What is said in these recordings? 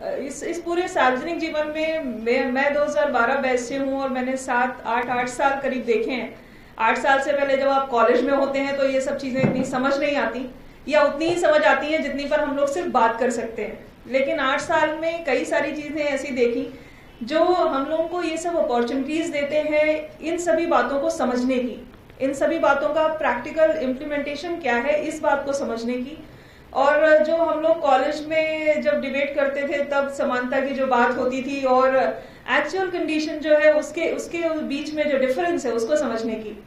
इस पूरे सार्वजनिक जीवन में मैं 2012 बैच से हूँ और मैंने 7-8 साल करीब देखे हैं। 8 साल से पहले जब आप कॉलेज में होते हैं तो ये सब चीजें इतनी समझ नहीं आती, या उतनी ही समझ आती हैं जितनी पर हम लोग सिर्फ बात कर सकते हैं। लेकिन 8 साल में कई सारी चीजें ऐसी देखी जो हम लोगों को ये सब अपॉर्चुनिटीज देते हैं इन सभी बातों को समझने की, इन सभी बातों का प्रैक्टिकल इम्प्लीमेंटेशन क्या है इस बात को समझने की। और जो हम लोग कॉलेज में जब डिबेट करते थे तब समानता की जो बात होती थी और एक्चुअल कंडीशन जो है उसके बीच में जो डिफरेंस है उसको समझने की।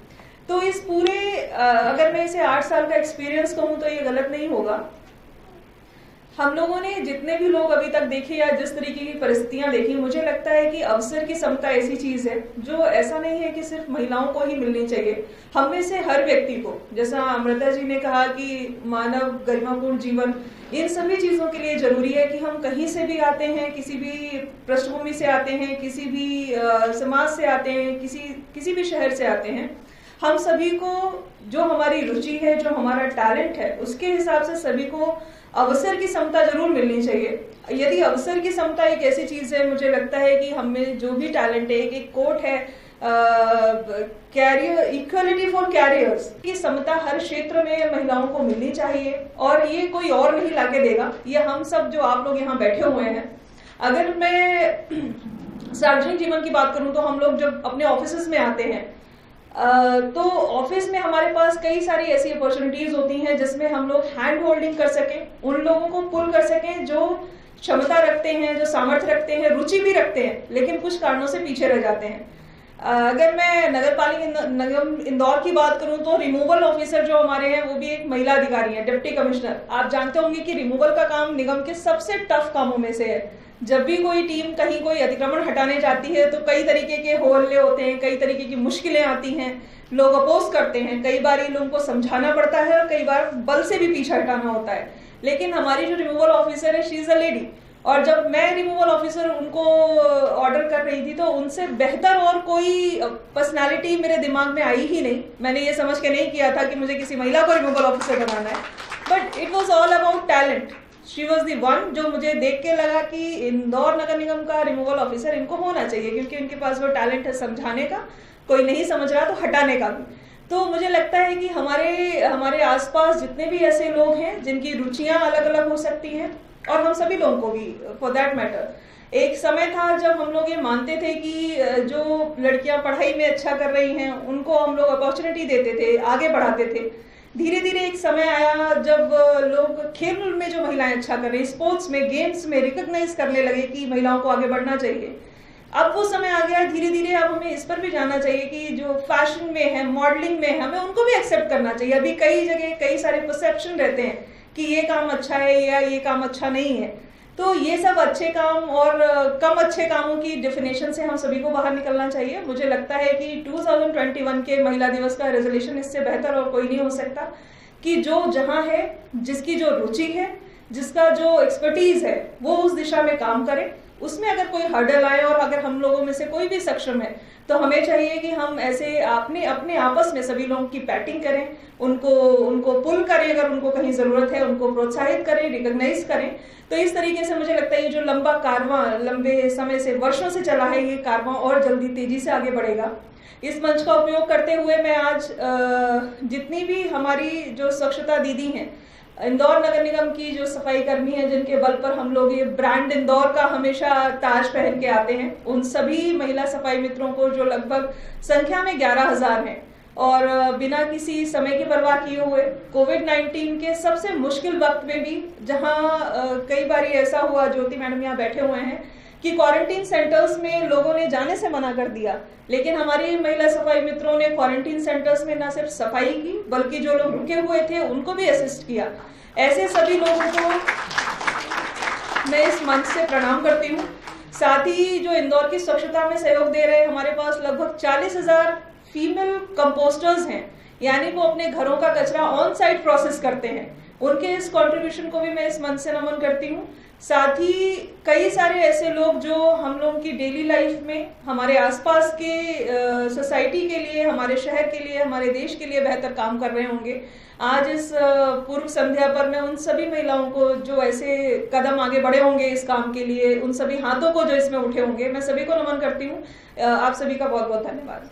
तो इस पूरे अगर मैं इसे 8 साल का एक्सपीरियंस कहूँ तो ये गलत नहीं होगा। हम लोगों ने जितने भी लोग अभी तक देखे या जिस तरीके की परिस्थितियां देखी, मुझे लगता है कि अवसर की समता ऐसी चीज है जो ऐसा नहीं है कि सिर्फ महिलाओं को ही मिलनी चाहिए। हम में से हर व्यक्ति को, जैसा अमृता जी ने कहा कि मानव गरिमापूर्ण जीवन, इन सभी चीजों के लिए जरूरी है कि हम कहीं से भी आते हैं, किसी भी पृष्ठभूमि से आते हैं, किसी भी समाज से आते हैं, किसी भी शहर से आते हैं, हम सभी को जो हमारी रुचि है, जो हमारा टैलेंट है, उसके हिसाब से सभी को अवसर की समता जरूर मिलनी चाहिए। यदि अवसर की समता एक ऐसी चीज है, मुझे लगता है कि हमें जो भी टैलेंट है, एक कोट है कैरियर इक्वलिटी फॉर कैरियर्स की समता हर क्षेत्र में महिलाओं को मिलनी चाहिए। और ये कोई और नहीं लाके देगा, ये हम सब जो आप लोग यहाँ बैठे हुए हैं। अगर मैं सार्वजनिक जीवन की बात करूं तो हम लोग जब अपने ऑफिस में आते हैं तो ऑफिस में हमारे पास कई सारी ऐसी अपॉर्चुनिटीज होती हैं जिसमें हम लोग हैंड होल्डिंग कर सकें, उन लोगों को पुल कर सकें जो क्षमता रखते हैं, जो सामर्थ्य रखते हैं, रुचि भी रखते हैं, लेकिन कुछ कारणों से पीछे रह जाते हैं। अगर मैं नगर पालिका निगम इंदौर की बात करूं तो रिमूवल ऑफिसर जो हमारे हैं वो भी एक महिला अधिकारी है, डिप्टी कमिश्नर। आप जानते होंगे कि रिमूवल का काम निगम के सबसे टफ कामों में से है। जब भी कोई टीम कहीं कोई अतिक्रमण हटाने जाती है तो कई तरीके के होहल्ले होते हैं, कई तरीके की मुश्किलें आती हैं, लोग अपोज करते हैं, कई बार इन लोगों को समझाना पड़ता है और कई बार बल से भी पीछे हटाना होता है। लेकिन हमारी जो रिमूवल ऑफिसर है, शी इज अ लेडी, और जब मैं रिमूवल ऑफिसर उनको ऑर्डर कर रही थी तो उनसे बेहतर और कोई पर्सनालिटी मेरे दिमाग में आई ही नहीं। मैंने ये समझ के नहीं किया था कि मुझे किसी महिला को रिमूवल ऑफिसर बनाना है, but it was all about talent. She was the one जो मुझे देख के लगा कि इंदौर नगर निगम का रिमूवल ऑफिसर इनको होना चाहिए, क्योंकि इनके पास वो टैलेंट है समझाने का, कोई नहीं समझ रहा तो हटाने का भी। तो मुझे लगता है कि हमारे आसपास जितने भी ऐसे लोग हैं जिनकी रुचियां अलग अलग हो सकती हैं, और हम सभी लोगों को भी फॉर दैट मैटर। एक समय था जब हम लोग ये मानते थे कि जो लड़कियां पढ़ाई में अच्छा कर रही हैं उनको हम लोग अपॉर्चुनिटी देते थे, आगे बढ़ाते थे। धीरे धीरे एक समय आया जब लोग खेल में जो महिलाएं अच्छा कर रही, स्पोर्ट्स में, गेम्स में रिकॉग्नाइज करने लगे कि महिलाओं को आगे बढ़ना चाहिए। अब वो समय आ गया धीरे धीरे, अब हमें इस पर भी जानना चाहिए कि जो फैशन में है, मॉडलिंग में है, हमें उनको भी एक्सेप्ट करना चाहिए। अभी कई जगह कई सारे परसेप्शन रहते हैं कि ये काम अच्छा है या ये काम अच्छा नहीं है। तो ये सब अच्छे काम और कम अच्छे कामों की डेफिनेशन से हम सभी को बाहर निकलना चाहिए। मुझे लगता है कि 2021 के महिला दिवस का रेजोल्यूशन इससे बेहतर और कोई नहीं हो सकता कि जो जहां है, जिसकी जो रुचि है, जिसका जो एक्सपर्टीज है, वो उस दिशा में काम करे। उसमें अगर कोई हर्डल आए और अगर हम लोगों में से कोई भी सक्षम है तो हमें चाहिए कि हम ऐसे अपने आपस में सभी लोगों की बैटिंग करें, उनको पुल करें, अगर उनको कहीं जरूरत है उनको प्रोत्साहित करें, रिकॉग्नाइज करें। तो इस तरीके से मुझे लगता है ये जो लंबा कारवां लंबे समय से, वर्षों से चला है, ये कारवां और जल्दी तेजी से आगे बढ़ेगा। इस मंच का उपयोग करते हुए मैं आज जितनी भी हमारी जो स्वच्छता दीदी हैं, इंदौर नगर निगम की जो सफाई कर्मी है, जिनके बल पर हम लोग ये ब्रांड इंदौर का हमेशा ताज पहन के आते हैं, उन सभी महिला सफाई मित्रों को जो लगभग संख्या में 11,000 हैं और बिना किसी समय की परवाह किए हुए कोविड-19 के सबसे मुश्किल वक्त में भी, जहां कई बार ऐसा हुआ, ज्योति मैडम यहाँ बैठे हुए हैं, कि क्वारंटीन सेंटर्स में लोगों ने जाने से मना कर दिया, लेकिन हमारी महिला सफाई मित्रों ने क्वारंटीन सेंटर्स में न सिर्फ सफाई की बल्कि जो लोग रुके हुए थे उनको भी असिस्ट किया। ऐसे सभी लोगों को मैं इस मंच से प्रणाम करती हूँ। साथ ही जो इंदौर की स्वच्छता में सहयोग दे रहे हैं, हमारे पास लगभग 40,000 फीमेल कंपोस्टर्स हैं, यानी वो अपने घरों का कचरा ऑन साइट प्रोसेस करते हैं। उनके इस कंट्रीब्यूशन को भी मैं इस मंच से नमन करती हूँ। साथ ही कई सारे ऐसे लोग जो हम लोगों की डेली लाइफ में हमारे आसपास के सोसाइटी के लिए, हमारे शहर के लिए, हमारे देश के लिए बेहतर काम कर रहे होंगे। आज इस पूर्व संध्या पर मैं उन सभी महिलाओं को जो ऐसे कदम आगे बढ़े होंगे इस काम के लिए, उन सभी हाथों को जो इसमें उठे होंगे, मैं सभी को नमन करती हूँ। आप सभी का बहुत बहुत धन्यवाद।